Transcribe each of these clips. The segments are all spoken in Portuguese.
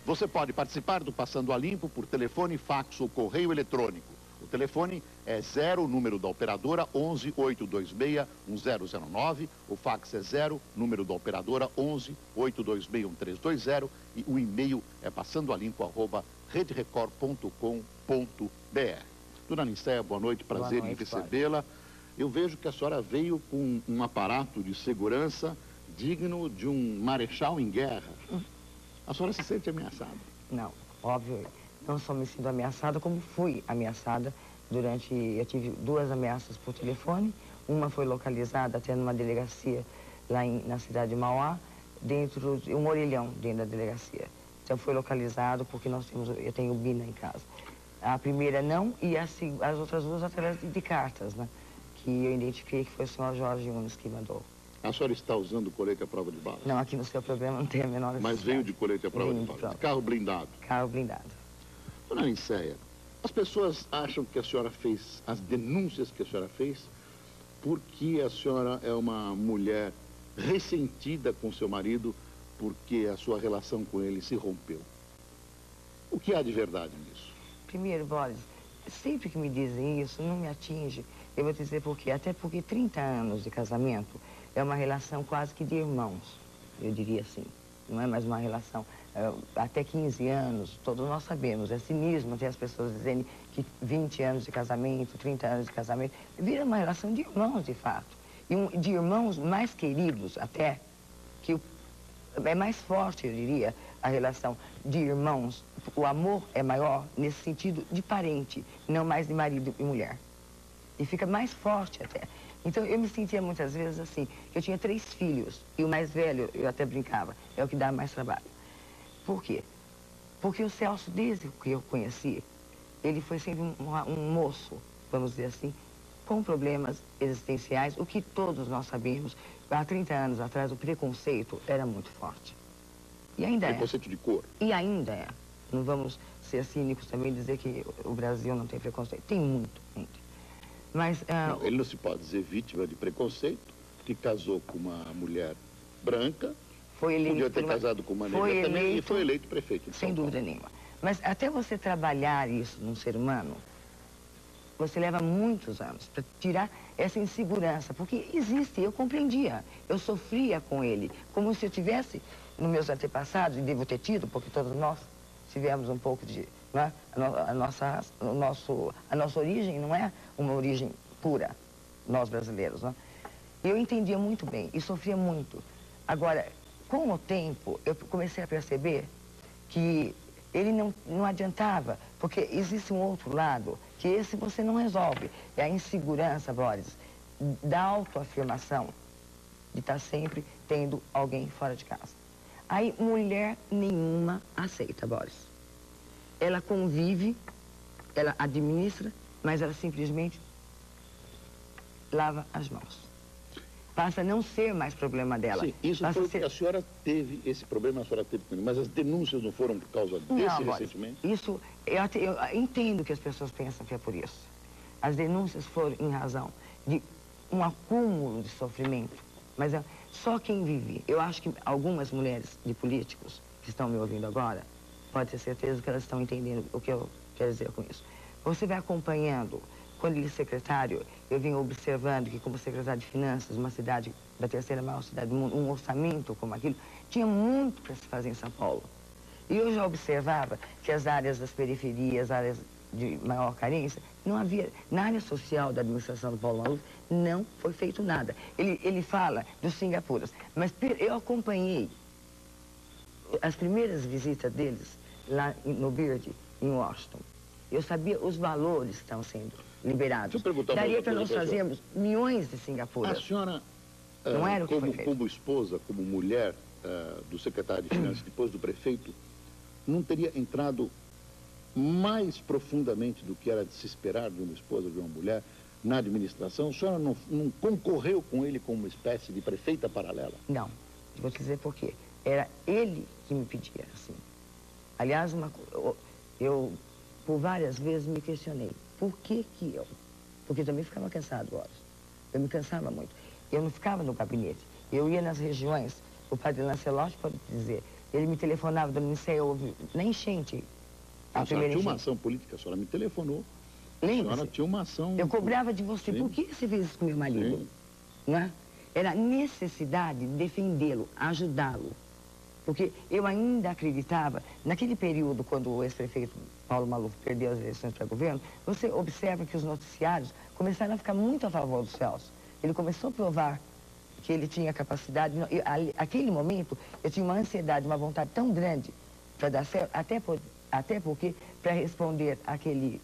Você pode participar do Passando a Limpo por telefone, fax ou correio eletrônico. O telefone é 0, o número da operadora 11 826 1009. O fax é 0, número da operadora 11 826 1320. E o e-mail é passandoalimpo@rederecord.com.br. Dona Nicéia, boa noite, prazer em recebê-la. Eu vejo que a senhora veio com um aparato de segurança digno de um marechal em guerra. A senhora se sente ameaçada? Não, óbvio. Não só me sinto ameaçada, como fui ameaçada durante... Eu tive 2 ameaças por telefone. Uma foi localizada até numa delegacia lá na cidade de Mauá, dentro de um orelhão dentro da delegacia. Então foi localizado porque eu tenho Bina em casa. A primeira não, e as outras 2 através de cartas, né? Que eu identifiquei que foi o senhor Jorge Unes que mandou. A senhora está usando colete à prova de bala? Não, aqui no seu programa não tem a menor necessidade. Mas veio de colete à prova de bala? De carro blindado? Carro blindado. Dona Nicéia, as pessoas acham que a senhora fez as denúncias que a senhora fez porque a senhora é uma mulher ressentida com seu marido porque a sua relação com ele se rompeu. O que há de verdade nisso? Primeiro, Boris, sempre que me dizem isso, não me atinge. Eu vou dizer por quê. Até porque 30 anos de casamento é uma relação quase que de irmãos, eu diria assim. Não é mais uma relação... até 15 anos, todos nós sabemos, é cinismo até as pessoas dizerem que 20 anos de casamento, 30 anos de casamento, vira uma relação de irmãos, de fato. E de irmãos mais queridos até, que é mais forte, eu diria, a relação de irmãos. O amor é maior nesse sentido de parente, não mais de marido e mulher. E fica mais forte até. Então, eu me sentia muitas vezes assim, que eu tinha 3 filhos, e o mais velho, eu até brincava, é o que dá mais trabalho. Por quê? Porque o Celso, desde que eu conheci, ele foi sempre um moço, vamos dizer assim, com problemas existenciais, o que todos nós sabemos. Há 30 anos atrás, o preconceito era muito forte. E ainda é. Preconceito de cor. E ainda é. Não vamos ser cínicos também e dizer que o Brasil não tem preconceito. Tem muito, muito. Mas... Não, ele não se pode dizer vítima de preconceito, que casou com uma mulher branca, podia ter casado com uma negra também e foi eleito prefeito de São Paulo. Sem dúvida nenhuma. Mas até você trabalhar isso num ser humano, você leva muitos anos para tirar essa insegurança, porque existe, eu compreendia, eu sofria com ele, como se eu tivesse, nos meus antepassados, e devo ter tido, porque todos nós tivemos um pouco de... Né? A nossa origem não é uma origem pura, nós brasileiros, né? Eu entendia muito bem e sofria muito. Agora, com o tempo, eu comecei a perceber que ele não adiantava, porque existe um outro lado, que esse você não resolve. É a insegurança, Boris, da autoafirmação, de estar sempre tendo alguém fora de casa. Aí, mulher nenhuma aceita, Boris. Ela convive, ela administra, mas ela simplesmente lava as mãos. Passa a não ser mais problema dela. Sim, isso foi porque a senhora teve, esse problema a senhora teve com ele, mas as denúncias não foram por causa desse ressentimento? Isso, eu entendo que as pessoas pensam que é por isso. As denúncias foram em razão de um acúmulo de sofrimento, mas só quem vive. Eu acho que algumas mulheres de políticos que estão me ouvindo agora, pode ter certeza que elas estão entendendo o que eu quero dizer com isso. Você vai acompanhando. Quando ele é secretário, eu vim observando que como secretário de Finanças, uma cidade da 3ª maior cidade do mundo, um orçamento como aquilo, tinha muito para se fazer em São Paulo. E eu já observava que as áreas das periferias, áreas de maior carência, não havia, na área social da administração do Paulo Maluf, não foi feito nada. Ele fala dos Singapuras, mas eu acompanhei as primeiras visitas deles lá no Beard, em Washington. Eu sabia os valores que estavam sendo liberados. Deixa eu perguntar daria para nós fazermos milhões de Singapuras. A senhora, não era o que foi feito. Como esposa, como mulher do secretário de Finanças, depois do prefeito, não teria entrado mais profundamente do que era de se esperar de uma esposa, de uma mulher, na administração? A senhora não concorreu com ele como uma espécie de prefeita paralela? Não. Vou te dizer por quê. Era ele que me pedia, assim. Aliás, eu por várias vezes me questionei. Por que eu? Porque eu também ficava cansado, horas. Eu me cansava muito. Eu não ficava no gabinete. Eu ia nas regiões, o padre Lancelotti pode dizer, Ele me telefonava do Ministério, houve na enchente. A senhora tinha uma ação política, a senhora me telefonou. A senhora tinha uma ação... Eu cobrava de você, por que você fez isso com meu marido? Não é? Era necessidade de defendê-lo, ajudá-lo. Porque eu ainda acreditava, naquele período, quando o ex-prefeito Paulo Maluf perdeu as eleições para governo, você observa que os noticiários começaram a ficar muito a favor do Celso. Ele começou a provar que ele tinha capacidade. Naquele momento, eu tinha uma ansiedade, uma vontade tão grande para dar certo, até porque, para responder àquele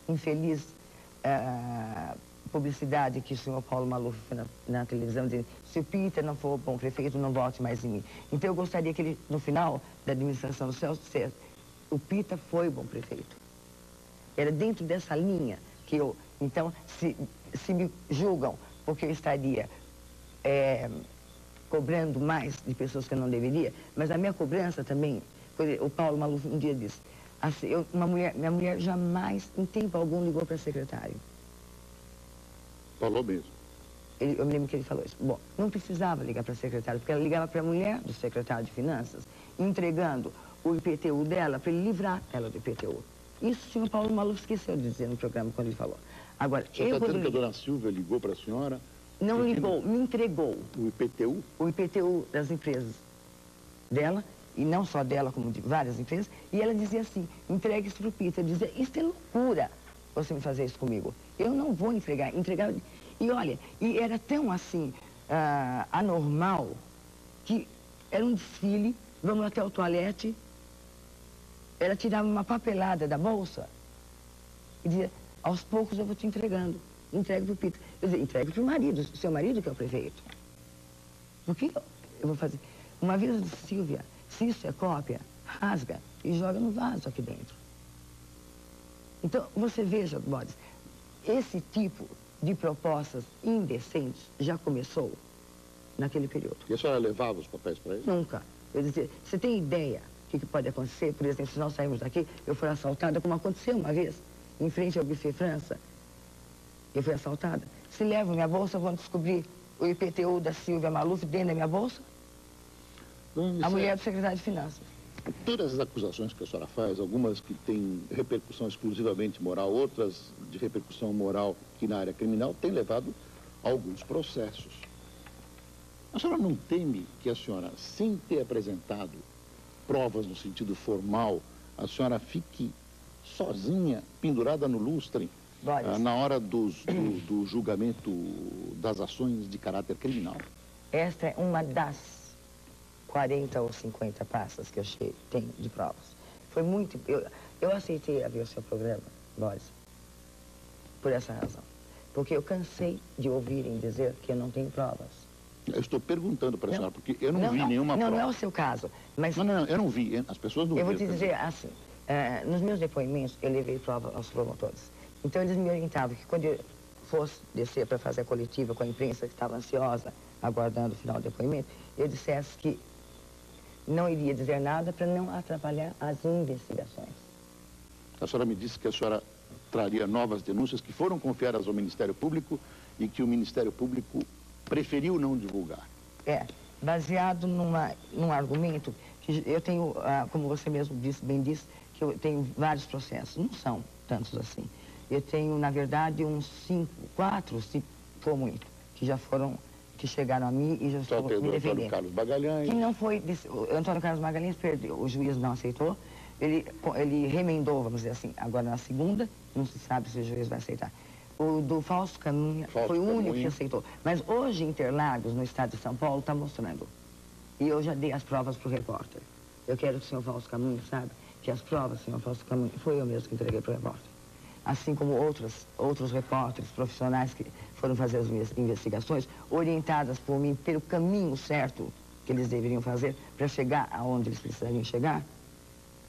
infeliz publicidade que o senhor Paulo Maluf fez na televisão, dizendo: se o Peter não for bom prefeito, não vote mais em mim. Então eu gostaria que ele, no final da administração do Celso, dissesse: o Peter foi bom prefeito. Era dentro dessa linha que eu... Então, se me julgam porque eu estaria cobrando mais de pessoas que eu não deveria, mas a minha cobrança também... O Paulo Maluf um dia disse, assim, minha mulher jamais, em tempo algum, ligou para secretário. Falou mesmo. Eu me lembro que ele falou isso. Bom, não precisava ligar para a secretária, porque ela ligava para a mulher do secretário de Finanças, entregando o IPTU dela para ele livrar ela do IPTU. Isso o senhor Paulo Maluf esqueceu de dizer no programa quando ele falou. Agora, você está dizendo que a dona Silvia ligou para a senhora? Não ligou, me entregou. O IPTU? O IPTU das empresas dela, e não só dela, como de várias empresas, e ela dizia assim: entregue isso para o Peter. Dizia: isso é loucura, você me fazer isso comigo. Eu não vou entregar. E olha, e era tão assim, anormal, que era um desfile, vamos até o toalete, ela tirava uma papelada da bolsa e dizia: aos poucos eu vou te entregando. Entregue para o Peter. Eu dizia: entregue para o marido, seu marido que é o prefeito. O que eu vou fazer? Uma vez eu disse: Silvia, se isso é cópia, rasga e joga no vaso aqui dentro. Então, você veja, Boris, esse tipo de propostas indecentes já começou naquele período. E a senhora levava os papéis para ele? Nunca. Eu dizia: você tem ideia do que pode acontecer? Por exemplo, se nós sairmos daqui, eu for assaltada, como aconteceu uma vez, em frente ao Buffet França, eu fui assaltada. Se levam minha bolsa, vão descobrir o IPTU da Silvia Maluf dentro da minha bolsa? A mulher do secretário de Finanças. Todas as acusações que a senhora faz, algumas que têm repercussão exclusivamente moral, outras de repercussão moral que na área criminal, têm levado a alguns processos. A senhora não teme que a senhora, sem ter apresentado provas no sentido formal, a senhora fique sozinha, pendurada no lustre, na hora do julgamento das ações de caráter criminal? Esta é uma das 40 ou 50 pastas que eu tenho de provas. Foi muito... Eu aceitei a ver o seu programa, Boris, por essa razão. Porque eu cansei de ouvirem dizer que eu não tenho provas. Eu estou perguntando para a senhora, porque eu não vi nenhuma prova. Não é o seu caso, mas... Não, eu não vi. As pessoas não viram. Eu vou te dizer assim, nos meus depoimentos, eu levei prova aos promotores. Então, eles me orientavam que quando eu fosse descer para fazer a coletiva com a imprensa que estava ansiosa, aguardando o final do depoimento, eu dissesse que não iria dizer nada para não atrapalhar as investigações. A senhora me disse que a senhora traria novas denúncias que foram confiadas ao Ministério Público e que o Ministério Público preferiu não divulgar. Baseado num argumento que eu tenho, como você mesmo bem disse, que eu tenho vários processos. Não são tantos assim. Eu tenho, na verdade, uns 4, se for muito, que já foram... que chegaram a mim e já estou me defendendo. Antônio Carlos Magalhães. Que não foi... O Antônio Carlos Magalhães perdeu, o juiz não aceitou, ele remendou, vamos dizer assim, agora na segunda, não se sabe se o juiz vai aceitar. O do Fausto Caminha foi o único que aceitou. Mas hoje, Interlagos, no estado de São Paulo, está mostrando. E eu já dei as provas para o repórter. Eu quero que o senhor Fausto Caminha sabe que as provas, senhor Fausto Caminha, foi eu mesmo que entreguei para o repórter. Assim como outros repórteres profissionais que foram fazer as minhas investigações, orientadas por mim pelo caminho certo que eles deveriam fazer para chegar aonde eles precisariam chegar,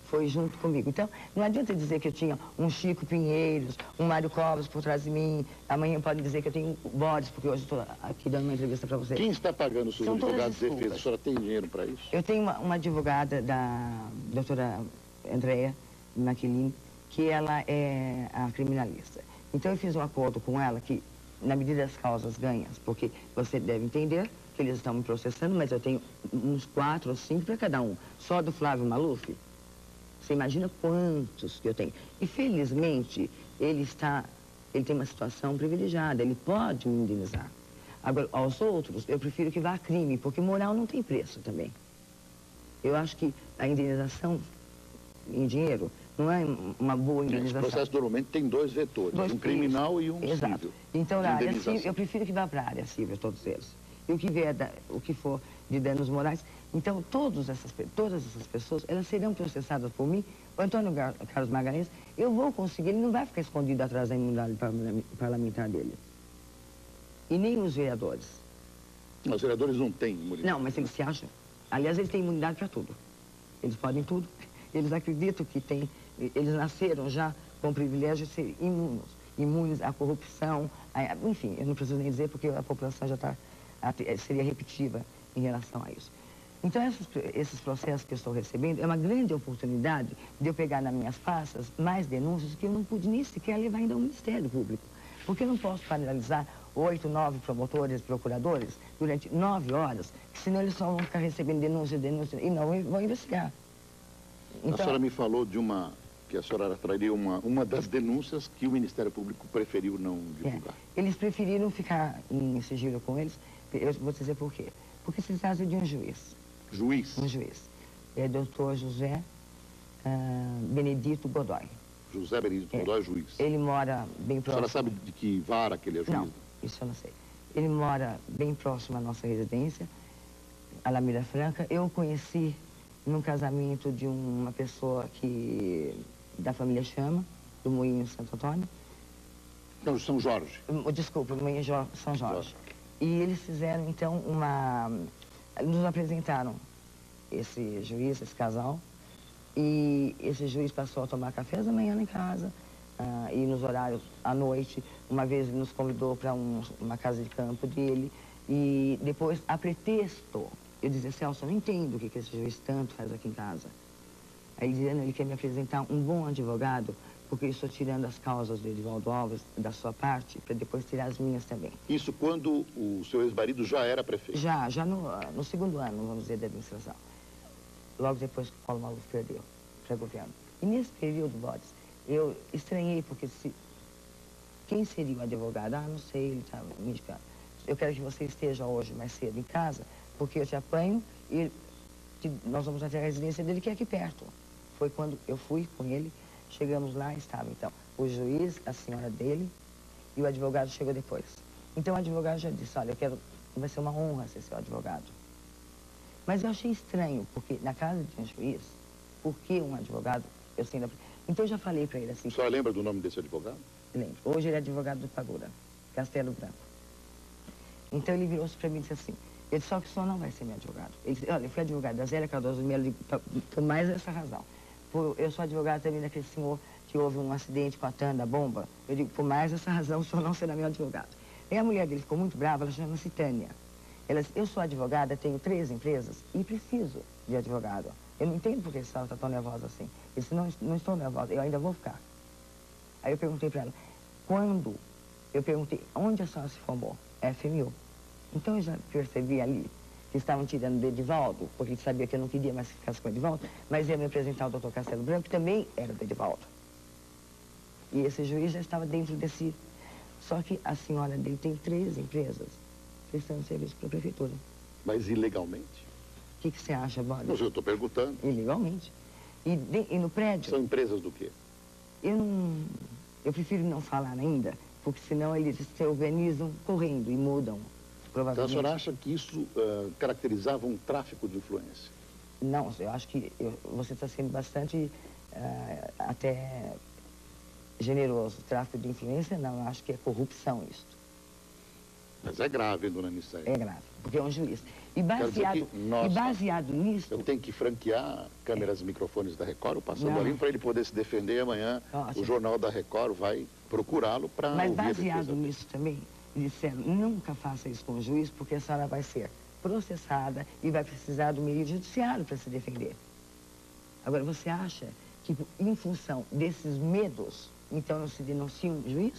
foi junto comigo. Então, não adianta dizer que eu tinha um Chico Pinheiros, um Mário Covas por trás de mim. Amanhã pode dizer que eu tenho Boris, porque hoje estou aqui dando uma entrevista para você. Quem está pagando os seus advogados de defesa? A senhora tem dinheiro para isso? Eu tenho uma advogada da doutora Andrea Maquilin, que ela é a criminalista. Então eu fiz um acordo com ela que, na medida das causas ganhas, porque você deve entender que eles estão me processando, mas eu tenho uns 4 ou 5 para cada um. Só do Flávio Maluf. Você imagina quantos que eu tenho. E, felizmente, ele tem uma situação privilegiada, ele pode me indenizar. Agora, aos outros, eu prefiro que vá a crime, porque moral não tem preço também. Eu acho que a indenização em dinheiro não é uma boa indenização. O processo normalmente tem 2 vetores, um criminal e um Exato. civil. Então, na área civil, eu prefiro que vá para a área civil, todos eles. E o que for de danos morais. Então, todas essas pessoas, elas serão processadas por mim. O Antônio Carlos Magalhães, eu vou conseguir, ele não vai ficar escondido atrás da imunidade parlamentar dele. E nem os vereadores. Os vereadores não têm imunidade. Não, mas eles se acham. Aliás, eles têm imunidade para tudo. Eles podem tudo. Eles acreditam que têm. Eles nasceram já com o privilégio de ser imunes à corrupção. Enfim, eu não preciso nem dizer porque a população já seria repetitiva em relação a isso. Então, esses processos que eu estou recebendo é uma grande oportunidade de eu pegar nas minhas pastas mais denúncias que eu não pude nem sequer levar ainda ao Ministério Público. Porque eu não posso paralisar 8, 9 promotores, procuradores, durante 9 horas, que senão eles só vão ficar recebendo denúncias, e não vão investigar. Então, a senhora me falou que a senhora traria uma das denúncias que o Ministério Público preferiu não divulgar. Eles preferiram ficar em sigilo com eles. Eu vou dizer por quê. Porque se trata de um juiz. Juiz? Um juiz. É doutor José Benedito Godoy. José Benedito Godoy, juiz. Ele mora bem próximo. A senhora sabe de que vara que ele é juiz? Não, isso eu não sei. Ele mora bem próximo à nossa residência, Alameda Franca. Eu o conheci num casamento de uma pessoa da família Chama, do Moinho Santo Antônio. Não, São Jorge. Desculpa, do Moinho São Jorge. E eles fizeram, então, nos apresentaram esse juiz, esse casal, e esse juiz passou a tomar café da manhã em casa, e nos horários à noite, uma vez ele nos convidou para uma casa de campo dele, e depois, a pretexto, eu dizia, Celso, eu não entendo o que esse juiz tanto faz aqui em casa. Aí ele dizia, ele quer me apresentar um bom advogado, porque eu estou tirando as causas do Edivaldo Alves, da sua parte, para depois tirar as minhas também. Isso quando o seu ex-marido já era prefeito? Já no segundo ano, vamos dizer, da administração. Logo depois que o Paulo Maluf perdeu para o governo. E nesse período, Bodes, eu estranhei, porque quem seria o advogado? Não sei, ele estava me indicando. Eu quero que você esteja hoje mais cedo em casa, porque eu te apanho e nós vamos até a residência dele, que é aqui perto. Foi quando eu fui com ele. Chegamos lá, estava, então, o juiz, a senhora dele, e o advogado chegou depois. Então, o advogado já disse, olha, vai ser uma honra ser seu advogado. Mas eu achei estranho, porque na casa de um juiz, por que um advogado, Então, eu já falei para ele assim... A senhora lembra do nome desse advogado? Lembro. Hoje ele é advogado do Pagura, Castelo Branco. Então, ele virou-se para mim e disse assim, ele disse, só que o senhor não vai ser meu advogado. Ele disse, olha, eu fui advogado da Zélia Cardoso Melo, por mais essa razão. Eu sou advogado também daquele senhor que houve um acidente com a tanda, a bomba. Eu digo, por mais essa razão, o senhor não será meu advogado. E a mulher dele ficou muito brava, ela chama-se Tânia. Ela disse, eu sou advogada, tenho 3 empresas e preciso de advogado. Eu não entendo por que a senhora está tão nervosa assim. Eu disse, não estou nervosa, eu ainda vou ficar. Aí eu perguntei para ela, onde a senhora se formou? FMU. Então eu já percebi ali que estavam tirando do Edivaldo, porque sabia que eu não queria mais que ficasse com o Edivaldo, mas ia me apresentar o doutor Castelo Branco, que também era do Edivaldo. E esse juiz já estava dentro desse... Só que a senhora dele tem 3 empresas prestando serviço para a prefeitura. Mas ilegalmente? O que você acha, Bob? Mas eu estou perguntando. Ilegalmente. E no prédio... São empresas do quê? Eu prefiro não falar ainda, porque senão eles se organizam correndo e mudam. Então a senhora acha que isso caracterizava um tráfico de influência? Não, eu acho que você está sendo bastante até generoso. Tráfico de influência, não, eu acho que é corrupção isso. Mas é grave, dona Nicéia. É grave, porque é um juiz. E baseado nisso... Eu tenho que franquear câmeras e microfones da Record, passando ali para ele poder se defender. Amanhã o Jornal da Record vai procurá-lo para ouvir a defesa. Mas baseado nisso também... Disseram, nunca faça isso com o juiz, porque a senhora vai ser processada e vai precisar do meio judiciário para se defender. Agora, você acha que, em função desses medos, então não se denuncia um juiz?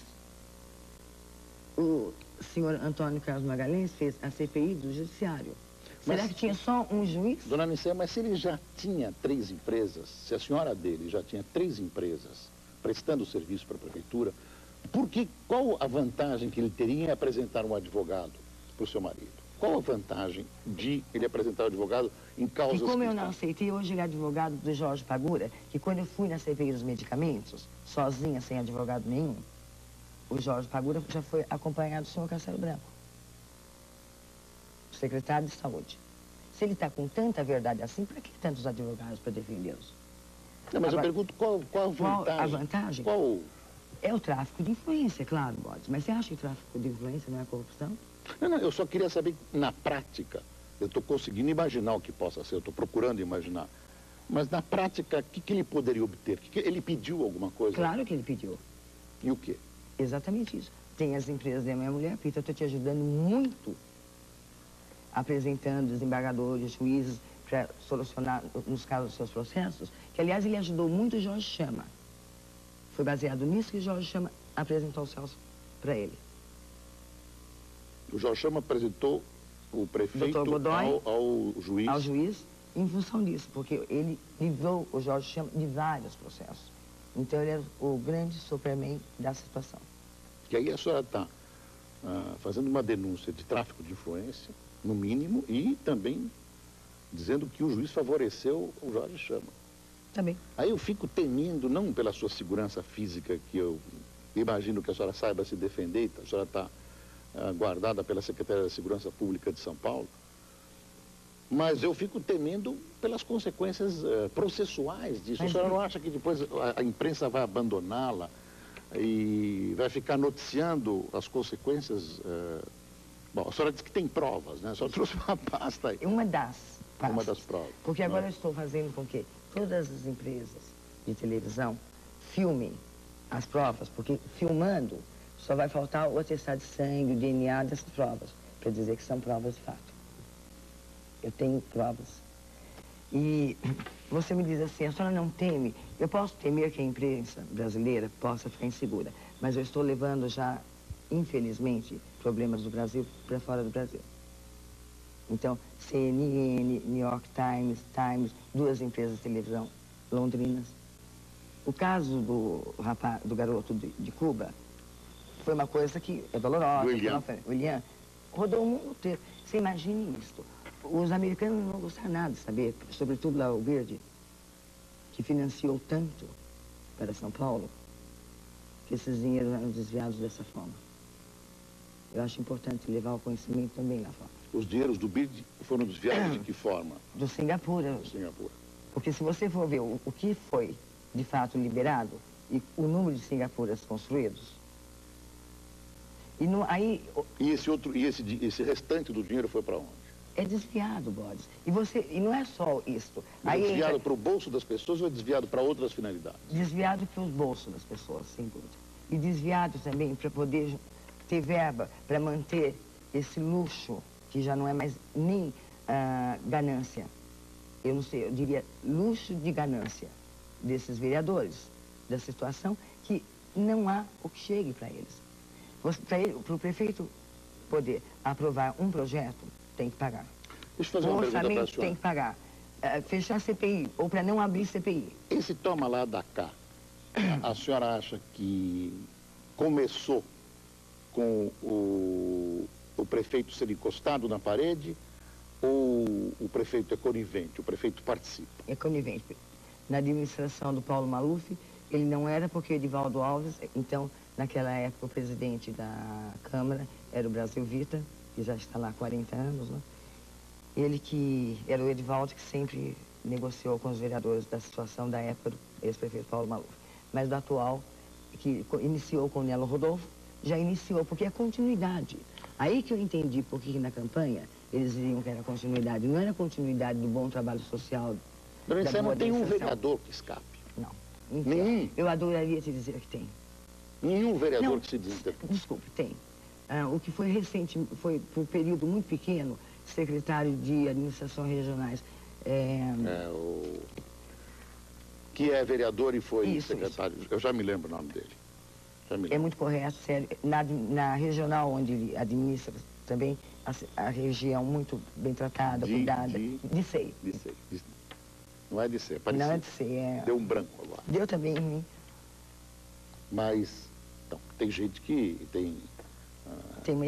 o senhor Antônio Carlos Magalhães fez a CPI do Judiciário. Será que tinha só um juiz? Dona Nicéia, mas se ele já tinha 3 empresas, se a senhora dele já tinha 3 empresas prestando serviço para a prefeitura, qual a vantagem que ele teria em apresentar um advogado para o seu marido? Qual a vantagem de ele apresentar o advogado em causas... E como eu não aceitei, hoje ele é advogado do Jorge Pagura, que quando eu fui na CPI dos medicamentos, sozinha, sem advogado nenhum, o Jorge Pagura já foi acompanhado do senhor Castelo Branco, secretário de Saúde. Se ele está com tanta verdade assim, para que tantos advogados para defendê-los? Não, mas agora, eu pergunto qual a vantagem? Qual a vantagem? Qual... É o tráfico de influência, claro, Bodes. Mas você acha que o tráfico de influência não é corrupção? Não, eu só queria saber, na prática, eu estou conseguindo imaginar o que possa ser, eu estou procurando imaginar. Mas na prática, o que ele poderia obter? Ele pediu alguma coisa? Claro que ele pediu. E o quê? Exatamente isso. Tem as empresas da minha mulher, Pita, eu estou te ajudando muito, apresentando desembargadores, juízes, para solucionar, nos casos dos seus processos, que, aliás, ele ajudou muito o Jorge Chama. Foi baseado nisso que o Jorge Chama apresentou o Celso para ele. O Jorge Chama apresentou o prefeito Godoy, ao juiz? Ao juiz, em função disso, porque ele livrou o Jorge Chama de vários processos. Então, ele era o grande Superman da situação. Que aí a senhora está fazendo uma denúncia de tráfico de influência, no mínimo, e também dizendo que o juiz favoreceu o Jorge Chama. Também. Aí eu fico temendo, não pela sua segurança física, que eu imagino que a senhora saiba se defender, a senhora está guardada pela Secretaria da Segurança Pública de São Paulo, mas eu fico temendo pelas consequências processuais disso. A senhora não acha que depois a imprensa vai abandoná-la e vai ficar noticiando as consequências? Bom, a senhora disse que tem provas, né? A senhora trouxe uma pasta aí. Uma das pastas. Uma das provas. Porque agora eu estou fazendo com que todas as empresas de televisão filmem as provas, porque filmando só vai faltar o atestado de sangue, o DNA dessas provas, para dizer que são provas de fato. Eu tenho provas. E você me diz assim, a senhora não teme? Eu posso temer que a imprensa brasileira possa ficar insegura, mas eu estou levando já, infelizmente, problemas do Brasil para fora do Brasil. Então, CNN, New York Times, 2 empresas de televisão londrinas. O caso do garoto de Cuba foi uma coisa que é dolorosa. William rodou o mundo inteiro. Você imagine isso. Os americanos não vão gostar nada de saber, sobretudo lá o Verde, que financiou tanto para São Paulo, que esses dinheiros eram desviados dessa forma. Eu acho importante levar o conhecimento também lá fora. Os dinheiros do BID foram desviados de que forma? Do Singapura. Do Singapura. Porque se você for ver o que foi, de fato, liberado e o número de Singapuras construídos, e esse restante do dinheiro foi para onde? É desviado, Bodes. E não é só isso. É desviado para o bolso das pessoas ou é desviado para outras finalidades? Desviado para os bolsos das pessoas, sem dúvida. E desviado também para poder ter verba para manter esse luxo, que já não é mais nem ganância. Eu não sei, eu diria luxo de ganância desses vereadores, da situação que não há o que chegue para eles. Para o prefeito poder aprovar um projeto, tem que pagar. Deixa eu fazer uma pergunta para a senhora. Tem que pagar. Fechar CPI, ou para não abrir CPI. Esse toma lá da cá, a senhora acha que começou com o prefeito ser encostado na parede ou o prefeito é conivente, o prefeito participa? É conivente. Na administração do Paulo Maluf, ele não era porque Edivaldo Alves, então, naquela época, o presidente da Câmara era o Brasil Vita, que já está lá há 40 anos, né? Ele que era o Edivaldo que sempre negociou com os vereadores da situação da época do ex-prefeito Paulo Maluf. Mas do atual, que iniciou com o Nelo Rodolfo, já iniciou, porque é continuidade. Aí que eu entendi por que na campanha eles diziam que era continuidade. Não era continuidade do bom trabalho social. Você não tem um vereador que escape? Não. Nenhum? Eu adoraria te dizer que tem. Nenhum vereador que se desista? Desculpe, tem. O que foi recente, foi por um período muito pequeno, secretário de administrações regionais. Que é vereador e foi isso, secretário. Isso. Eu já me lembro o nome dele. É muito correto, sério. Na regional onde ele administra também, a região muito bem tratada, cuidada. De SEI. Não é de SEI, não é de SEI, é... Deu um branco agora. Deu também em mim. Mas, então, tem gente que tem... Tem,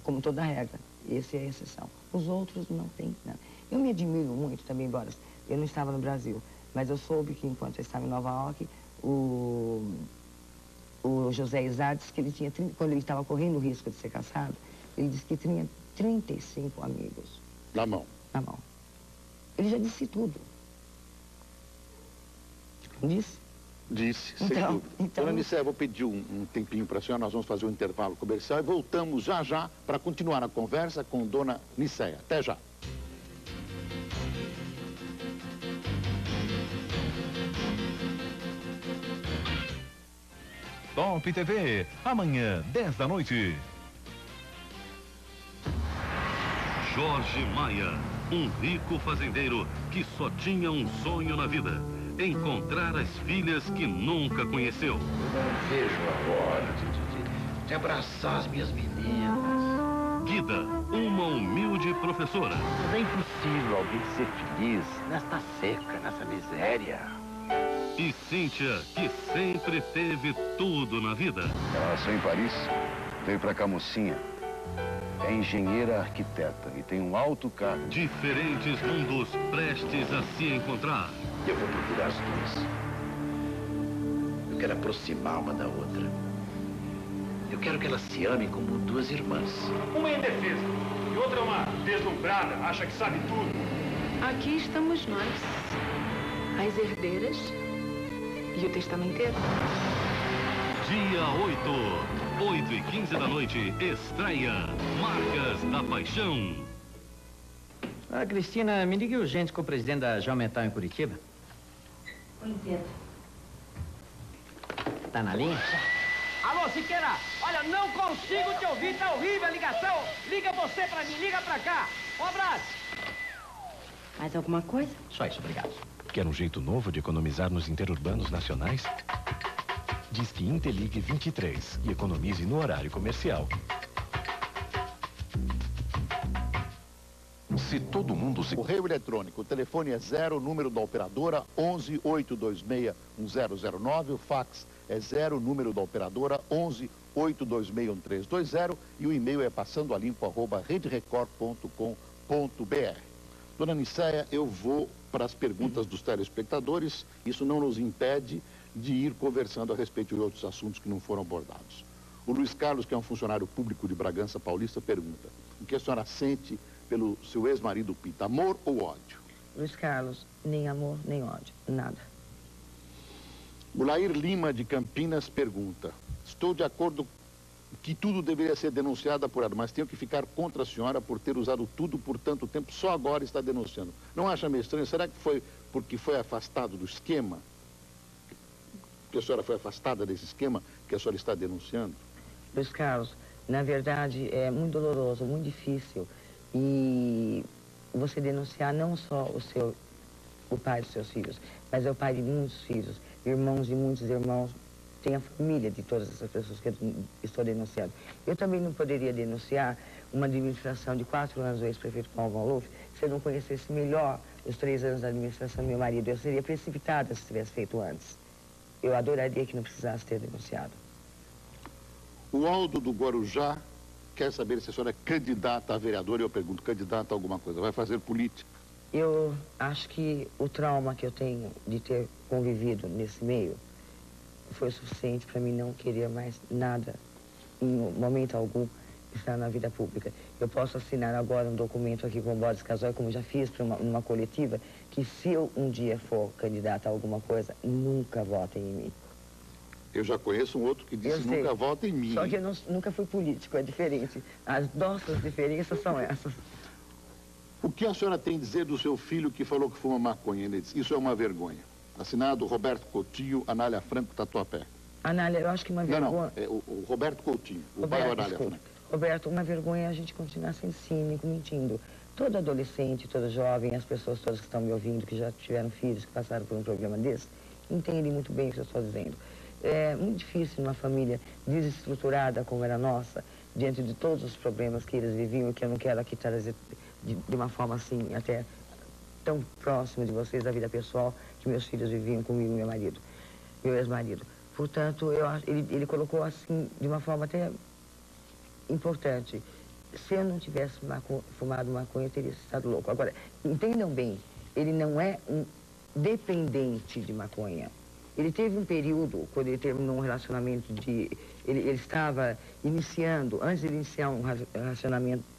como toda regra, esse é a exceção. Os outros não tem nada. Eu me admiro muito também, embora eu não estava no Brasil, mas eu soube que enquanto eu estava em Nova York, o José Izar disse que ele tinha, quando ele estava correndo o risco de ser caçado, ele disse que tinha 35 amigos. Na mão. Na mão. Ele já disse tudo. Disse? Disse, sem dúvida. Dona Nicéia, vou pedir um tempinho para a senhora, nós vamos fazer um intervalo comercial e voltamos já para continuar a conversa com Dona Nicéia. Até já. Top TV, amanhã, 10 da noite. Jorge Maia, um rico fazendeiro que só tinha um sonho na vida: encontrar as filhas que nunca conheceu. Eu não vejo a hora de abraçar as minhas meninas. Guida, uma humilde professora. Mas é impossível alguém ser feliz nesta seca, nessa miséria. E Cíntia, que sempre teve tudo na vida. Ela nasceu em Paris, veio pra cá mocinha. É engenheira arquiteta e tem um alto cargo. Diferentes mundos prestes a se encontrar. Eu vou procurar as duas. Eu quero aproximar uma da outra. Eu quero que elas se amem como duas irmãs. Uma é indefesa e outra é uma deslumbrada, acha que sabe tudo. Aqui estamos nós, as herdeiras e o testamenteiro. Dia 8h15 da noite, estreia Marcas da Paixão. Cristina, me ligue urgente com o presidente da Geometal em Curitiba. Entendo. Tá na linha? Alô, Siqueira! Olha, não consigo te ouvir, tá horrível a ligação! Liga você pra mim, liga pra cá! Um abraço! Mais alguma coisa? Só isso, obrigado. Quer um jeito novo de economizar nos interurbanos nacionais? Diz que Inteligue 23 e economize no horário comercial. Se todo mundo se... Correio eletrônico, o telefone é 0, o número da operadora 11 826 1009, o fax é 0, o número da operadora 11 826 1320 e o e-mail é passandoalimpo@rederecord.com.br. Dona Nicéia, eu vou para as perguntas dos telespectadores, isso não nos impede de ir conversando a respeito de outros assuntos que não foram abordados. O Luiz Carlos, que é um funcionário público de Bragança Paulista, pergunta: o que a senhora sente pelo seu ex-marido Pita, amor ou ódio? Luiz Carlos, nem amor, nem ódio, nada. O Lair Lima, de Campinas, pergunta: estou de acordo que tudo deveria ser denunciado, apurado, mas tenho que ficar contra a senhora por ter usado tudo por tanto tempo, só agora está denunciando. Não acha meio estranho? Será que foi porque foi afastado do esquema? Que a senhora foi afastada desse esquema que a senhora está denunciando? Luiz Carlos, na verdade é muito doloroso, muito difícil. E você denunciar não só o pai dos seus filhos, mas é o pai de muitos filhos, irmãos de muitos irmãos, tem a família de todas essas pessoas que eu estou denunciando. Eu também não poderia denunciar uma administração de 4 anos do ex-prefeito Paulo Maluf se eu não conhecesse melhor os 3 anos da administração do meu marido. Eu seria precipitada se tivesse feito antes. Eu adoraria que não precisasse ter denunciado. O Aldo do Guarujá quer saber se a senhora é candidata a vereadora. Eu pergunto, candidata a alguma coisa, vai fazer política? Eu acho que o trauma que eu tenho de ter convivido nesse meio foi suficiente para mim não querer mais nada, em momento algum, estar na vida pública. Eu posso assinar agora um documento aqui com o Boris Casoy, como já fiz para uma coletiva, que se eu um dia for candidata a alguma coisa, nunca votem em mim. Eu já conheço um outro que disse nunca vota em mim. Só que eu nunca fui político, é diferente. As nossas diferenças são essas. O que a senhora tem a dizer do seu filho que falou que fuma maconha? Ele disse, isso é uma vergonha. Assinado Roberto Coutinho, Anália Franco, Tatuapé. Anália, eu acho que uma vergonha... Não, é o Roberto Coutinho, o pai da Anália Franco. Roberto, uma vergonha é a gente continuar sem cínico, mentindo. Todo adolescente, todo jovem, as pessoas todas que estão me ouvindo, que já tiveram filhos, que passaram por um problema desse, entendem muito bem o que eu estou dizendo. É muito difícil numa família desestruturada como era a nossa, diante de todos os problemas que eles viviam, que eu não quero aqui trazer de uma forma assim, até tão próxima de vocês, da vida pessoal, que meus filhos viviam comigo e meu marido, meu ex-marido. Portanto, ele colocou assim, de uma forma até importante. Se eu não tivesse fumado maconha, eu teria estado louco. Agora, entendam bem, ele não é um dependente de maconha. Ele teve um período, quando ele terminou um relacionamento ele estava iniciando, antes de iniciar um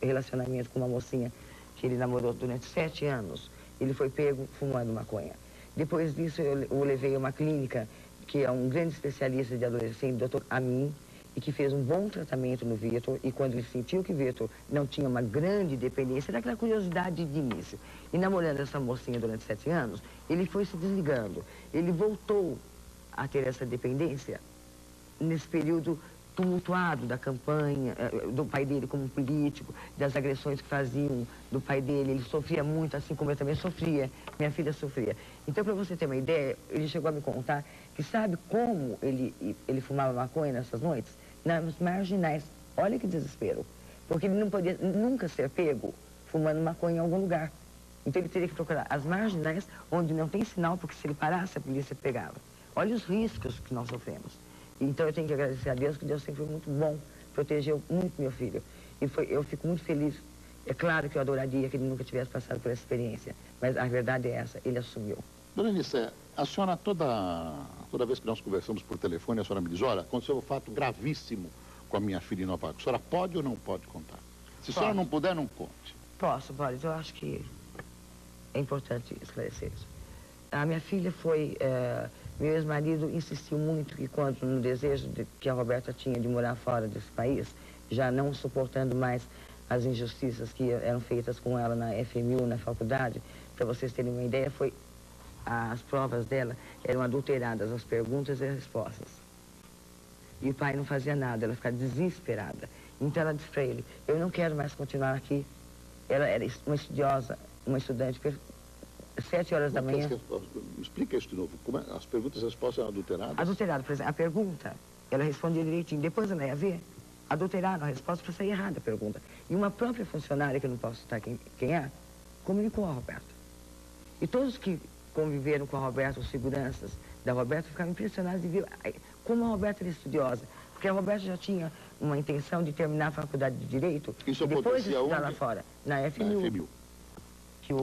relacionamento com uma mocinha que ele namorou durante 7 anos, ele foi pego fumando maconha. Depois disso, eu o levei a uma clínica, que é um grande especialista de adolescente, Dr. Amin, e que fez um bom tratamento no Vitor, e quando ele sentiu que o Vitor não tinha uma grande dependência, era aquela curiosidade de início, e namorando essa mocinha durante 7 anos, ele foi se desligando. Ele voltou a ter essa dependência nesse período tumultuado da campanha, do pai dele como político, das agressões que faziam do pai dele. Ele sofria muito, assim como eu também sofria, minha filha sofria. Então, para você ter uma ideia, ele chegou a me contar que sabe como ele fumava maconha nessas noites? Nas marginais. Olha que desespero. Porque ele não podia nunca ser pego fumando maconha em algum lugar. Então ele teria que procurar as marginais onde não tem sinal, porque se ele parasse, a polícia pegava. Olha os riscos que nós sofremos. Então eu tenho que agradecer a Deus, que Deus sempre foi muito bom, protegeu muito meu filho. E eu fico muito feliz. É claro que eu adoraria que ele nunca tivesse passado por essa experiência, mas a verdade é essa, ele assumiu. Dona Eunice, a senhora, toda vez que nós conversamos por telefone, a senhora me diz, olha, aconteceu um fato gravíssimo com a minha filha em Nova York. A senhora pode ou não pode contar? Se a senhora não puder, não conte. Posso, Boris. Eu acho que é importante esclarecer isso. A minha filha foi... meu ex-marido insistiu muito que quando no desejo que a Roberta tinha de morar fora desse país, já não suportando mais as injustiças que eram feitas com ela na FMU, na faculdade, para vocês terem uma ideia, as provas dela eram adulteradas, as perguntas e as respostas. E o pai não fazia nada, ela ficava desesperada. Então ela disse para ele, eu não quero mais continuar aqui. Ela era uma estudiosa, uma estudante, 7 horas da manhã. Explica isso de novo. Como as perguntas e as respostas eram adulteradas? Adulterado, por exemplo. A pergunta, ela respondia direitinho. Depois ela ia ver, adulteraram a resposta para sair errada a pergunta. E uma própria funcionária, que eu não posso citar quem é, comunicou a Roberta. E todos que conviveram com a Roberta, os seguranças da Roberta, ficaram impressionados de ver como a Roberta era estudiosa. Porque a Roberta já tinha uma intenção de terminar a faculdade de Direito isso e depois de estudar onde? lá fora, na FMU. Que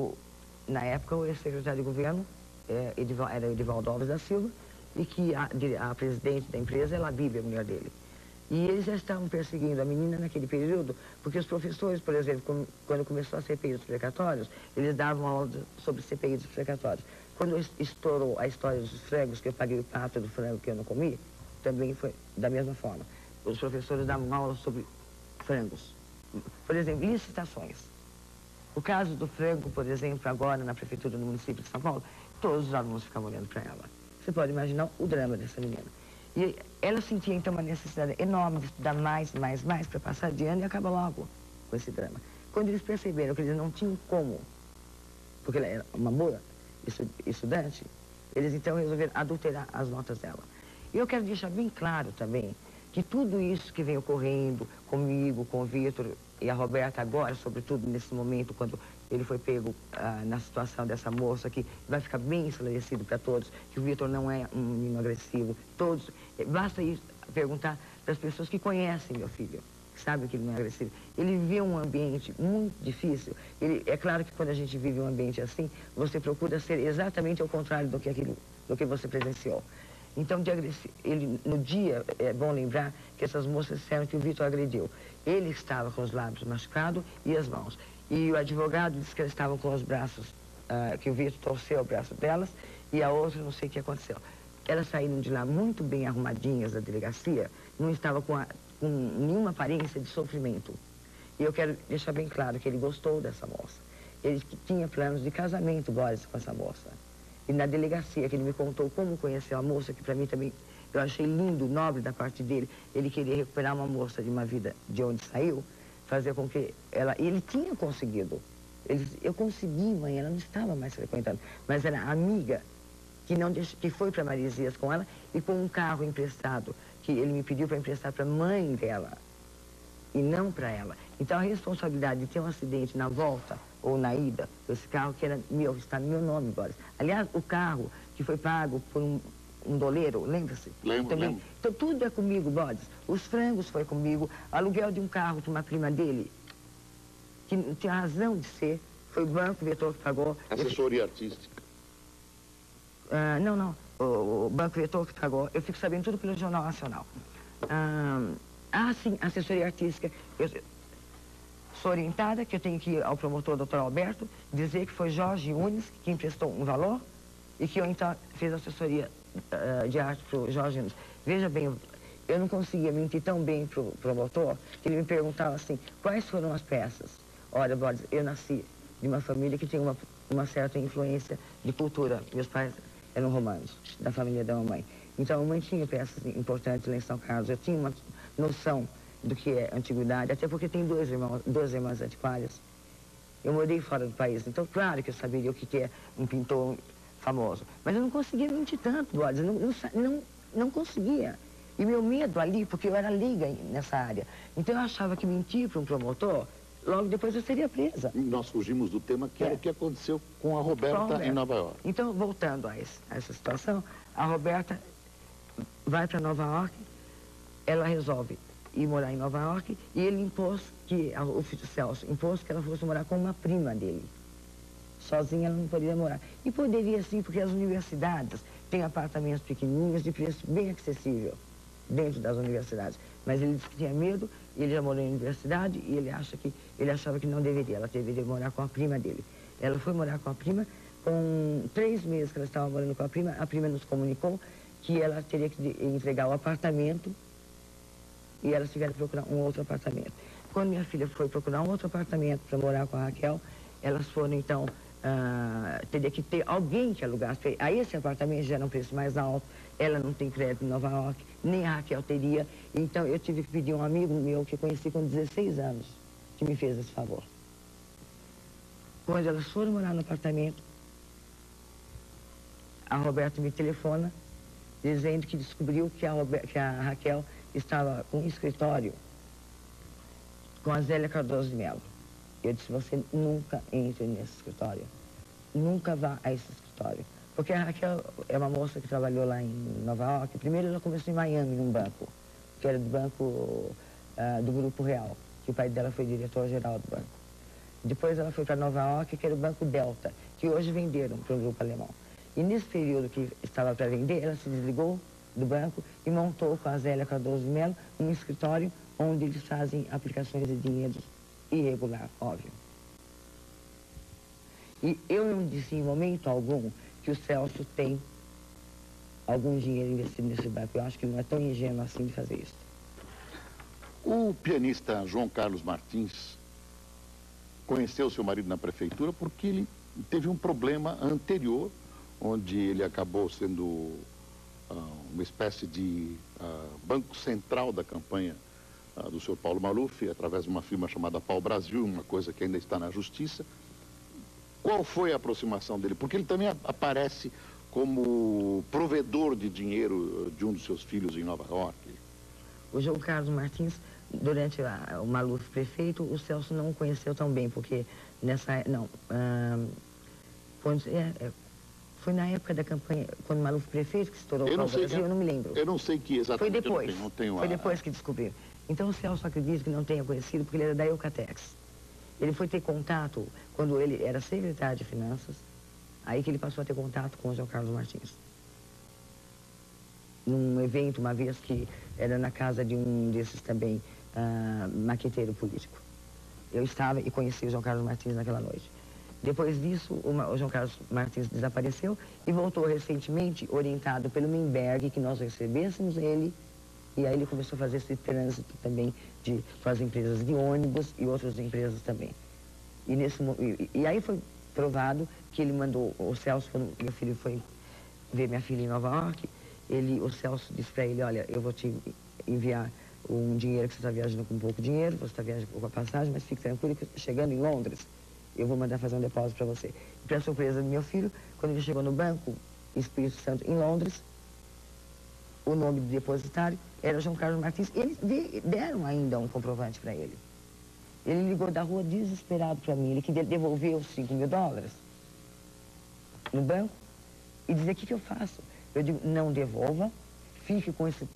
na época o ex-secretário de governo era Edivaldo Alves da Silva e que a presidente da empresa era a Bíblia, a mulher dele. E eles já estavam perseguindo a menina naquele período, porque os professores, por exemplo, quando começou a CPI dos precatórios, eles davam aula sobre CPI dos precatórios. Quando estourou a história dos frangos, que eu paguei o pato do frango que eu não comi, também foi da mesma forma. Os professores davam aula sobre frangos. Por exemplo, licitações. O caso do frango, por exemplo, agora na prefeitura do município de São Paulo, todos os alunos ficavam olhando para ela. Você pode imaginar o drama dessa menina. E ela sentia, então, uma necessidade enorme de estudar mais para passar de ano e acabar logo com esse drama. Quando eles perceberam que eles não tinham como, porque ela era uma boa estudante, eles, então, resolveram adulterar as notas dela. E eu quero deixar bem claro também que tudo isso que vem ocorrendo comigo, com o Vitor e a Roberta agora, sobretudo nesse momento, quando ele foi pego na situação dessa moça, que vai ficar bem esclarecido para todos, que o Vitor não é um menino agressivo. Todos, basta ir perguntar para as pessoas que conhecem meu filho, que sabem que ele não é agressivo. Ele viveu um ambiente muito difícil. É claro que quando a gente vive um ambiente assim, você procura ser exatamente ao contrário do que você presenciou. Então, no dia, é bom lembrar que essas moças disseram que o Vitor agrediu. Ele estava com os lábios machucados e as mãos. E o advogado disse que eles estavam com os braços, que o Vitor torceu o braço delas, e a outra não sei o que aconteceu. Elas saíram de lá muito bem arrumadinhas da delegacia, não estavam com nenhuma aparência de sofrimento. E eu quero deixar bem claro que ele gostou dessa moça. Ele tinha planos de casamento, Boris, com essa moça. E na delegacia, que ele me contou como conheceu a moça, que para mim também eu achei lindo, nobre da parte dele, ele queria recuperar uma moça de uma vida de onde saiu, fazer com que ela... E ele tinha conseguido. Eu consegui, mãe, ela não estava mais frequentando, mas era amiga que foi para Marizias com ela e com um carro emprestado, que ele me pediu para emprestar para a mãe dela e não para ela. Então a responsabilidade de ter um acidente na volta ou na ida, esse carro que era meu, está no meu nome, Boris. Aliás, o carro que foi pago por um doleiro, lembra-se? Lembro. Então tudo é comigo, Boris. Os frangos foi comigo, aluguel de um carro para uma prima dele, que não tinha razão de ser, foi o Banco Vetor que pagou. Assessoria artística. Não. O Banco Vetor que pagou. Eu fico sabendo tudo pelo Jornal Nacional. Sim, assessoria artística. Eu sou orientada que eu tenho que ir ao promotor, doutor Alberto, dizer que foi Jorge Unes que emprestou um valor e que eu, então, fiz assessoria de arte para o Jorge Unes. Veja bem, eu não conseguia mentir tão bem para o promotor que ele me perguntava assim, quais foram as peças? Olha, Boris, eu nasci de uma família que tinha uma certa influência de cultura. Meus pais eram romanos, da família da mamãe. Então, a mamãe tinha peças importantes lá em São Carlos. Eu tinha uma noção do que é antiguidade, até porque tem duas irmãs antiquárias. Eu morei fora do país, então, claro que eu saberia o que é um pintor famoso. Mas eu não conseguia mentir tanto, Boris, não conseguia. E meu medo ali, porque eu era leiga nessa área. Então, eu achava que mentir para um promotor, logo depois eu seria presa. Nós fugimos do tema que era o que aconteceu com a Roberta em Nova York. Então, voltando a essa situação, a Roberta vai para Nova York, ela resolve ir morar em Nova York e ele impôs o filho Celso impôs que ela fosse morar com uma prima dele. Sozinha ela não poderia morar. E poderia sim, porque as universidades têm apartamentos pequenininhos de preço bem acessível dentro das universidades. Mas ele disse que tinha medo, e ele já morou em universidade e ele achava que não deveria. Ela deveria morar com a prima dele. Ela foi morar com a prima, com 3 meses que ela estava morando com a prima nos comunicou que ela teria que entregar o apartamento e elas tiveram que procurar um outro apartamento. Quando minha filha foi procurar um outro apartamento para morar com a Raquel, elas foram então, teria que ter alguém que alugasse. Aí esse apartamento já era um preço mais alto, ela não tem crédito em Nova York, nem a Raquel teria. Então eu tive que pedir um amigo meu que eu conheci com 16 anos, que me fez esse favor. Quando elas foram morar no apartamento, a Roberta me telefona, dizendo que descobriu que a Raquel estava com um escritório com a Zélia Cardoso de Mello. Eu disse, você nunca entre nesse escritório. Nunca vá a esse escritório. Porque a Raquel é uma moça que trabalhou lá em Nova York. Primeiro ela começou em Miami, num banco, que era do banco do Grupo Real, que o pai dela foi diretor-geral do banco. Depois ela foi para Nova York, que era o Banco Delta, que hoje venderam para o grupo alemão. E nesse período que estava para vender, ela se desligou do banco e montou com a Zélia Cardoso de Mello um escritório onde eles fazem aplicações de dinheiro irregular, óbvio. E eu não disse em momento algum que o Celso tem algum dinheiro investido nesse banco. Eu acho que não é tão ingênuo assim de fazer isso. O pianista João Carlos Martins conheceu seu marido na prefeitura porque ele teve um problema anterior, onde ele acabou sendo uma espécie de banco central da campanha do senhor Paulo Maluf, através de uma firma chamada Pau Brasil, uma coisa que ainda está na justiça. Qual foi a aproximação dele? Porque ele também aparece como provedor de dinheiro de um dos seus filhos em Nova York. O João Carlos Martins, durante o Maluf prefeito, o Celso não o conheceu tão bem, porque foi na época da campanha, quando o Maluf prefeito, que estourou o Pau Brasil, eu não me lembro. Eu não sei que exatamente. Foi depois, foi depois que descobriram. Então o Celso acredita que não tenha conhecido, porque ele era da Eucatex. Ele foi ter contato quando ele era secretário de Finanças, aí que ele passou a ter contato com o João Carlos Martins. Num evento, uma vez que era na casa de um desses também, maqueteiro político. Eu estava e conheci o João Carlos Martins naquela noite. Depois disso, o João Carlos Martins desapareceu e voltou recentemente, orientado pelo Minberg, que nós recebêssemos ele. E aí ele começou a fazer esse trânsito também com as empresas de ônibus e outras empresas também. E aí foi provado que ele mandou, o Celso, quando meu filho foi ver minha filha em Nova York, o Celso disse para ele, olha, eu vou te enviar um dinheiro que você está viajando com pouco dinheiro, você está viajando com a passagem, mas fique tranquilo que chegando em Londres, eu vou mandar fazer um depósito para você. E para surpresa do meu filho, quando ele chegou no banco, Espírito Santo, em Londres. O nome do depositário era João Carlos Martins. Eles deram ainda um comprovante para ele. Ele ligou da rua desesperado para mim. Ele queria devolver os 5 mil dólares no banco e dizer: o que eu faço? Eu digo: não devolva, fique com esse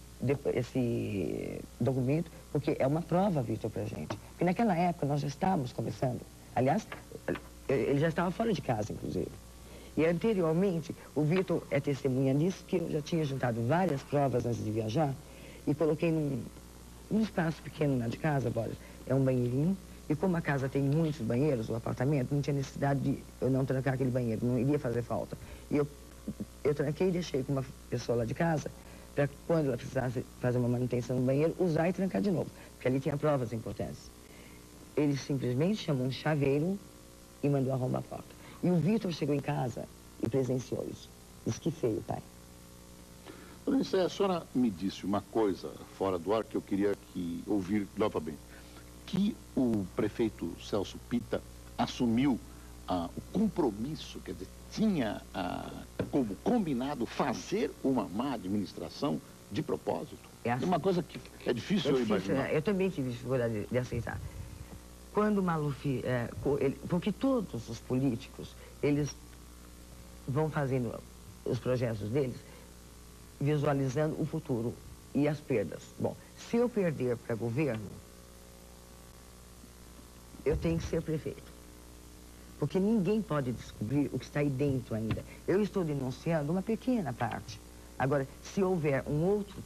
documento, porque é uma prova, Vitor, para a gente. Porque naquela época nós já estávamos começando. Aliás, ele já estava fora de casa, inclusive. E anteriormente, o Vitor é testemunha disso, que eu já tinha juntado várias provas antes de viajar e coloquei num espaço pequeno lá de casa, Boris, é um banheirinho, e como a casa tem muitos banheiros, o apartamento, não tinha necessidade de eu não trancar aquele banheiro, não iria fazer falta. E eu tranquei e deixei com uma pessoa lá de casa, para quando ela precisasse fazer uma manutenção no banheiro, usar e trancar de novo, porque ali tinha provas importantes. Ele simplesmente chamou um chaveiro e mandou arrombar a porta. E o Vitor chegou em casa e presenciou isso. Disse: que feio, pai. Dona Nicéia, a senhora me disse uma coisa fora do ar que eu queria ouvir novamente. Que o prefeito Celso Pitta assumiu o compromisso, quer dizer, tinha como combinado fazer uma má administração de propósito. É uma coisa que é difícil eu imaginar. Eu também tive dificuldade de aceitar. Quando o Maluf, porque todos os políticos, eles vão fazendo os projetos deles, visualizando o futuro e as perdas. Bom, se eu perder para governo, eu tenho que ser prefeito. Porque ninguém pode descobrir o que está aí dentro ainda. Eu estou denunciando uma pequena parte. Agora, se houver um outro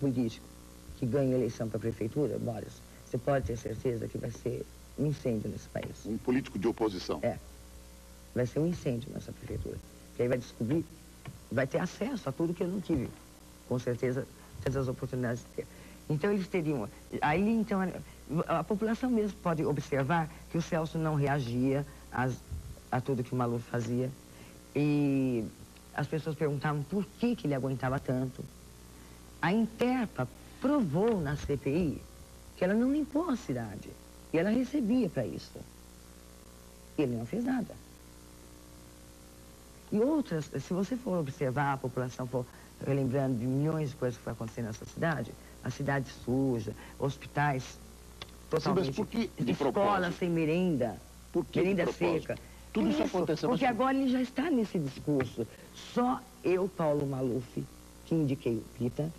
político que ganhe eleição para a prefeitura, Boris, você pode ter certeza que vai ser um incêndio nesse país. Um político de oposição. É. Vai ser um incêndio nessa prefeitura. Porque aí vai descobrir, vai ter acesso a tudo que eu não tive. Com certeza, tantas oportunidades de ter. Então, eles teriam... Aí, então, a população mesmo pode observar que o Celso não reagia a tudo que o Maluf fazia. E as pessoas perguntavam por que ele aguentava tanto. A Interpa provou na CPI que ela não limpou a cidade. E ela recebia para isso. Ele não fez nada. E outras, se você for observar, a população for lembrando de milhões de coisas que foi acontecendo nessa cidade, a cidade suja, hospitais totalmente... Sim, mas por que de escola sem merenda, por que merenda seca. Tudo isso aconteceu. Porque agora ele já está nesse discurso. Só eu, Paulo Maluf, que indiquei o Pitta,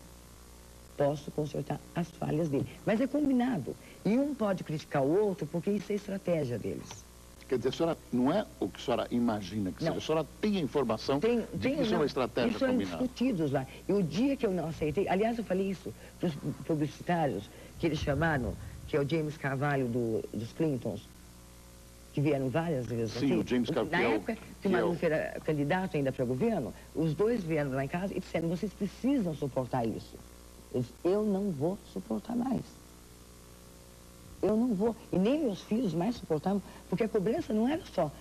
posso consertar as falhas dele. Mas é combinado. E um pode criticar o outro porque isso é estratégia deles. Quer dizer, a senhora não é o que a senhora imagina que seja. A senhora tem a informação de que isso é uma estratégia combinada. Isso é discutidos lá. E o dia que eu não aceitei... Aliás, eu falei isso para os publicitários que eles chamaram, que é o James Carvalho dos Clintons, que vieram várias vezes aqui. Sim, o James Carvalho. Na época que o Maluf era candidato ainda para governo, os dois vieram lá em casa e disseram: vocês precisam suportar isso. Eu disse: eu não vou suportar mais. Eu não vou. E nem meus filhos mais suportavam, porque a cobrança não era só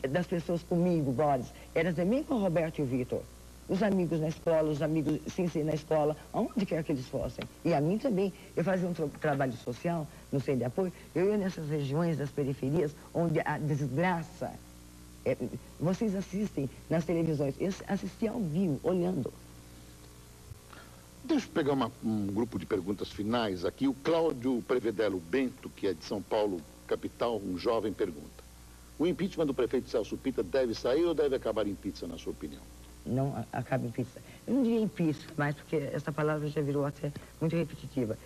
das pessoas comigo, Boris, era também com o Roberto e o Vitor. Os amigos na escola, os amigos sem ser na escola, aonde quer que eles fossem. E a mim também. Eu fazia um trabalho social no centro de apoio, eu ia nessas regiões das periferias, onde a desgraça... vocês assistem nas televisões, eu assisti ao vivo, olhando. Deixa eu pegar um grupo de perguntas finais aqui. O Cláudio Prevedelo Bento, que é de São Paulo, capital, um jovem, pergunta: o impeachment do prefeito Celso Pitta deve sair ou deve acabar em pizza, na sua opinião? Não acaba em pizza. Eu não diria em pizza, mas porque essa palavra já virou até muito repetitiva.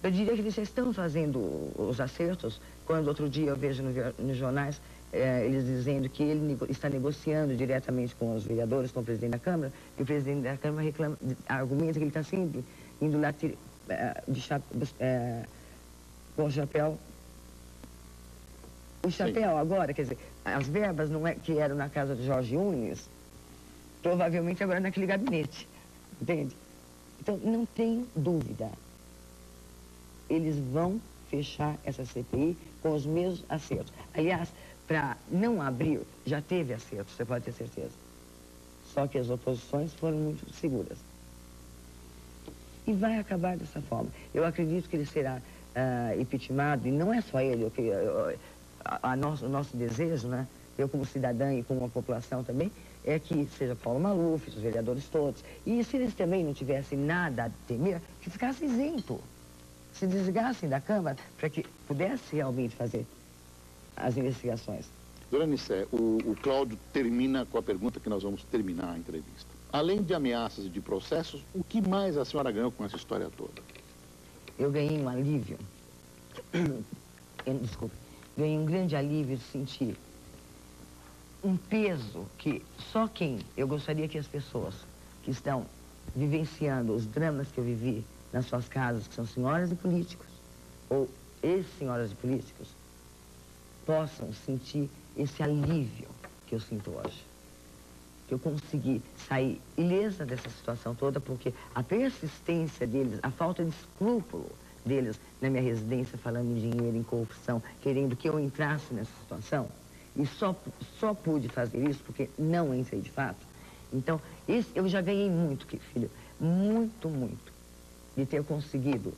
Eu diria que eles já estão fazendo os acertos, quando outro dia eu vejo nos jornais eles dizendo que ele está negociando diretamente com os vereadores, com o presidente da Câmara, e o presidente da Câmara argumenta que ele está sempre indo lá com o chapéu. O chapéu Sim. Agora, quer dizer, as verbas não é, que eram na casa de Jorge Unes, provavelmente agora naquele gabinete, entende? Então, não tenho dúvida. Eles vão fechar essa CPI com os mesmos acertos. Aliás, para não abrir, já teve acertos, você pode ter certeza. Só que as oposições foram muito seguras. E vai acabar dessa forma. Eu acredito que ele será impeachmentado, e não é só ele, o nosso desejo, né? Eu como cidadã e como a população também, é que seja Paulo Maluf, os vereadores todos, e se eles também não tivessem nada a temer, que ficassem isento, se desligassem da Câmara para que pudesse realmente fazer as investigações. Dona Nicé, o Cláudio termina com a pergunta que nós vamos terminar a entrevista. Além de ameaças e de processos, o que mais a senhora ganhou com essa história toda? Eu ganhei um alívio, ganhei um grande alívio de sentir um peso que só eu gostaria que as pessoas que estão vivenciando os dramas que eu vivi nas suas casas, que são senhoras e políticos, ou ex-senhoras e políticos, possam sentir esse alívio que eu sinto hoje. Que eu consegui sair ilesa dessa situação toda, porque a persistência deles, a falta de escrúpulo deles na minha residência, falando em dinheiro, em corrupção, querendo que eu entrasse nessa situação, e só pude fazer isso porque não entrei de fato. Então, eu já ganhei muito, filho, muito, de ter conseguido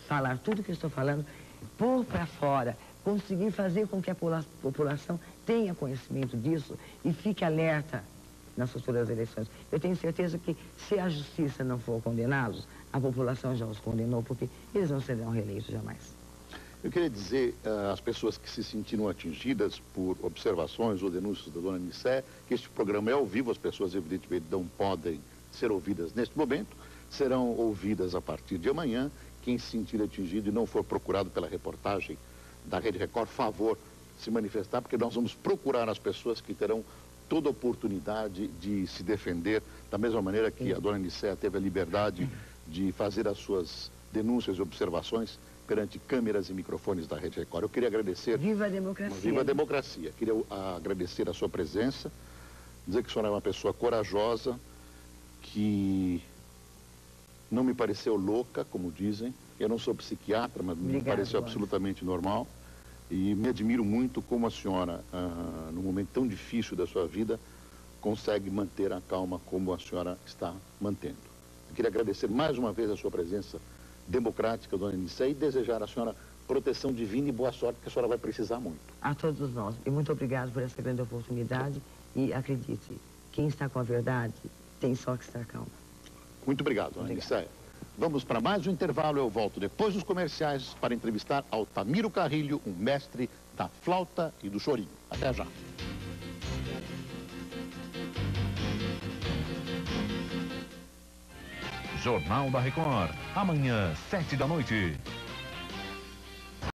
falar tudo que eu estou falando, pôr para fora, conseguir fazer com que a população tenha conhecimento disso e fique alerta nas futuras eleições. Eu tenho certeza que, se a justiça não for condená-los, a população já os condenou, porque eles não serão reeleitos jamais. Eu queria dizer às pessoas que se sentiram atingidas por observações ou denúncias da dona Nicé, que este programa é ao vivo, as pessoas evidentemente não podem ser ouvidas neste momento, serão ouvidas a partir de amanhã. Quem se sentir atingido e não for procurado pela reportagem da Rede Record, favor se manifestar, porque nós vamos procurar as pessoas que terão toda a oportunidade de se defender, da mesma maneira que a dona Nicé teve a liberdade de fazer as suas denúncias e observações perante câmeras e microfones da Rede Record. Eu queria agradecer... Viva a democracia! Viva a democracia! Queria agradecer a sua presença, dizer que a senhora é uma pessoa corajosa, que não me pareceu louca, como dizem. Eu não sou psiquiatra, mas me pareceu absolutamente normal. E me admiro muito como a senhora, num momento tão difícil da sua vida, consegue manter a calma como a senhora está mantendo. Eu queria agradecer mais uma vez a sua presença democrática, dona Nicé, e desejar à senhora proteção divina e boa sorte, que a senhora vai precisar muito. A todos nós. E muito obrigado por essa grande oportunidade. E acredite, quem está com a verdade tem só que estar calmo. Muito obrigado, dona Nicé. Vamos para mais um intervalo. Eu volto depois dos comerciais para entrevistar Altamiro Carrilho, um mestre da flauta e do chorinho. Até já. Jornal da Record, amanhã, 7 da noite.